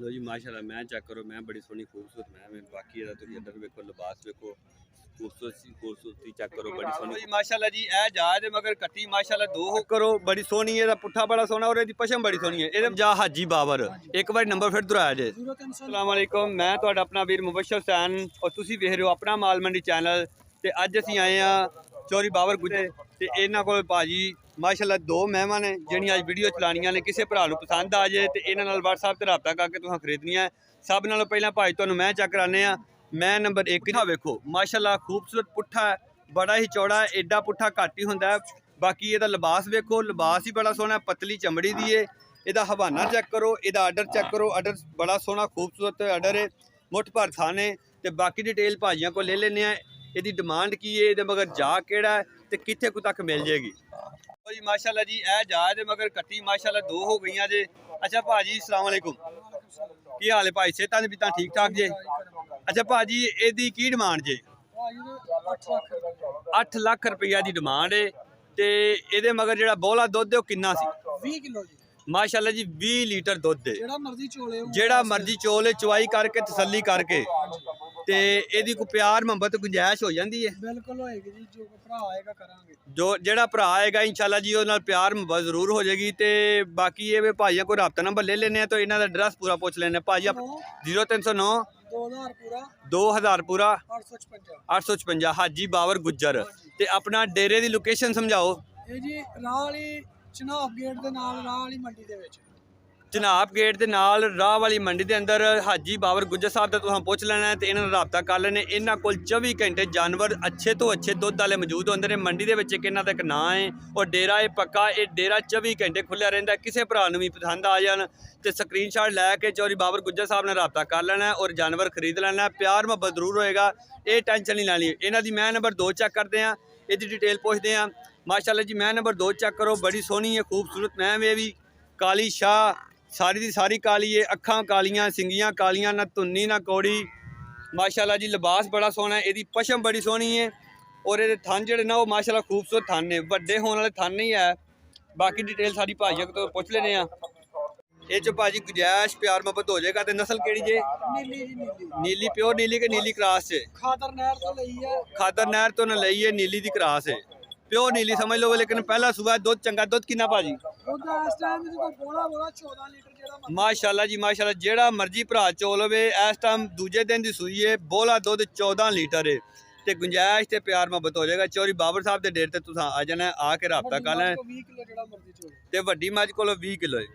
लो जी माशाल्लाह मैं चेक करो, मैं बड़ी सोहनी खूबसूरत मैं बाकी ਇਹਦਾ ਤੁਸੀਂ ਅੰਦਰ ਵੇਖੋ, ਲਿਬਾਸ ਵੇਖੋ, खूबसूरती चेक करो, बड़ी सोहनी जी माशाल्लाह जी। ए जायज मगर कट्टी माशाल्लाह दो हो करो, बड़ी सोहनी है, पुट्ठा बड़ा सोहना और ਇਹਦੀ पशम बड़ी सोहनी है। ਇਹਦੇ ਜਾ ਹਾਜੀ ਬਾਬਰ ਇੱਕ ਵਾਰ ਨੰਬਰ ਫਿਰ ਦੁਹਰਾਇਆ ਜੇ। अस्सलाम वालेकुम, मैं ਤੁਹਾਡਾ ਆਪਣਾ ਵੀਰ ਮੁਬਸ਼ਰ ਹੁਸੈਨ और ਤੁਸੀਂ ਵੇਖ ਰਹੇ ਹੋ ਆਪਣਾ ਮਾਲ ਮੰਡੀ ਚੈਨਲ। ਤੇ ਅੱਜ ਅਸੀਂ ਆਏ ਆ ਚੌਰੀ ਬਾਬਰ ਗੁੱਜੇ ਤੇ ਇਹਨਾਂ ਕੋਲ ਭਾਜੀ माशाल्लाह दो महमा ने ਜਿਹੜੀਆਂ ਅੱਜ ਵੀਡੀਓ ਚਲਾਣੀਆਂ ਨੇ। ਕਿਸੇ ਭਰਾ ਨੂੰ ਪਸੰਦ ਆ ਜਾਏ ਤੇ ਇਹਨਾਂ ਨਾਲ WhatsApp ਤੇ ਰਾਬਤਾ ਕਰਕੇ ਤੁਸੀਂ ਖਰੀਦਣੀਆਂ। ਸਭ ਨਾਲੋਂ ਪਹਿਲਾਂ ਭਾਜੀ ਤੁਹਾਨੂੰ ਮੈਂ ਚੈੱਕ ਕਰਾਣੇ ਆ। मैं नंबर 1 ਦਾ ਵੇਖੋ माशाल्लाह खूबसूरत पुट्ठा है, बड़ा ही चौड़ा है, एडा पुट्ठा घट ही होंदा है। बाकी ਇਹਦਾ लिबास वेखो, लिबास ही बड़ा सोहना, पतली चमड़ी दी है। ਇਹਦਾ हवाना चेक करो, ਇਹਦਾ आर्डर चेक करो, आर्डर बड़ा सोहना खूबसूरत आर्डर है, मुठ भर थाने। तो बाकी डिटेल भाजियां को ले लेने। ਇਹਦੀ डिमांड की है, ਇਹਦੇ मगर जा केड़ा है तो कितने को तक मिल जाएगी जी माशाल्लाह जी। ए जायज मगर कट्टी माशाल्लाह दो हो गई जे। अच्छा भाजी अस्सलाम वालेकुम, की हाल है भाई? सेहतां भी ठीक ठाक जे? अच्छा भाजी ਇਹਦੀ की डिमांड जे? 8 लाख रुपया की डिमांड है। तो ਇਹਦੇ मगर ਜਿਹੜਾ ਬੋਲਾ ਦੁੱਧ ਹੈ ਉਹ ਕਿੰਨਾ ਸੀ? 20 किलो जी माशाल्लाह जी 20 लीटर दुੱਧ है। ਜਿਹੜਾ मर्जी चोले चवाई करके तसल्ली करके ਤੇ ਇਹਦੀ ਕੋਈ ਪਿਆਰ ਮੁਹੱਬਤ ਗੁੰਜਾਇਸ਼ ਹੋ ਜਾਂਦੀ ਹੈ? ਬਿਲਕੁਲ ਹੋਏਗੀ ਜੀ, ਜੋ ਭਰਾ ਆਏਗਾ ਕਰਾਂਗੇ। ਜਿਹੜਾ ਭਰਾ ਆਏਗਾ ਇੰਸ਼ਾਅੱਲਾ ਜੀ ਉਹਦੇ ਨਾਲ ਪਿਆਰ ਮੁਹੱਬਤ ਜ਼ਰੂਰ ਹੋ ਜਾਏਗੀ। ਤੇ ਬਾਕੀ ਇਹ ਵੀ ਭਾਈਆਂ ਕੋਲ ਰਾਬਤਾ ਨੰਬਰ ਲੈ ਲੈਣੇ ਆ ਤਾਂ ਇਹਨਾਂ ਦਾ ਐਡਰੈਸ ਪੂਰਾ ਪੁੱਛ ਲੈਣੇ ਭਾਜੀ। 0309 2000 ਪੂਰਾ 855 ਹਾਜੀ ਬਾਬਰ ਗੁੱਜਰ। ਤੇ ਆਪਣਾ ਡੇਰੇ ਦੀ ਲੋਕੇਸ਼ਨ ਸਮਝਾਓ। ਇਹ ਜੀ ਰਾਹ ਵਾਲੀ ਚਨਾਬ ਗੇਟ ਦੇ ਨਾਲ, ਰਾਹ ਵਾਲੀ ਮੰਡੀ ਦੇ ਵਿੱਚ। जनाब गेट के नाल राह वाली मंडी के अंदर हाजी बाबर गुज्जर साहब का तुम पुछ लेना है। तो इन्होंने रबता कर लेने। इन्हों को 24 घंटे जानवर अच्छे तो अच्छे दुध वाले मौजूद होंगे ने। मंडी के इन्हों का एक नाँ है और डेरा है पक्का। ये डेरा 24 घंटे खुलिया रहा। किसी भरा भी पसंद आ जाए तो स्क्रीन शॉट लैके चौरी बाबर गुज्जर साहब ने रबता कर लेना और जानवर खरीद लेना। प्यार मुहब्बत जरूर होएगा, ये टेंशन नहीं लैनी। इन्हों की मैं नंबर 2 चेक करते हैं, इसकी डिटेल पूछते हैं। माशाल्लाह जी मैं नंबर 2 चेक करो, बड़ी सोहनी है, खूबसूरत मैम है भी, काली शाह, सारी दी सारी काली है, अखां कालियां, सिंगियां कालियां, ना धुन्नी ना कौड़ी। माशाल्लाह जी लिबास बड़ा सोहना है, इसकी पशम बड़ी सोहनी है और ये थन जेडे ना वो माशाल्लाह खूबसूरत थन ने, वड्डे होने वाले थन नहीं है। बाकी डिटेल सारी भाजिया तो पुछ लेने ये चो भाजी गुंजाइश प्यार मुहब्बत हो जाएगा। तो नस्ल केड़ी जे? नीली जी नीली। नीली प्योर नीली के नीली क्रॉस से? खादर नहर तो लई है। खादर नहर तो न लई है, नीली दी क्रॉस है, प्योर नीली समझ लो। लेकिन पहला सुबह दुध चंगा। दुध कितना भाजी? माशाल्लाह जी माशाल्लाह, जेड़ा मर्जी भरा चोल होवे इस टाइम दूजे दिन की सूई है। बोला दुध 14 लीटर है। तो गुंजाइश ते प्यार मुहब्बत हो जाएगा। चौरी बाबर साहब के डेरे ते तुसां आ जाना, आके रबता कर लेना। ते वड्डी मझ कोलों 20 किलो है।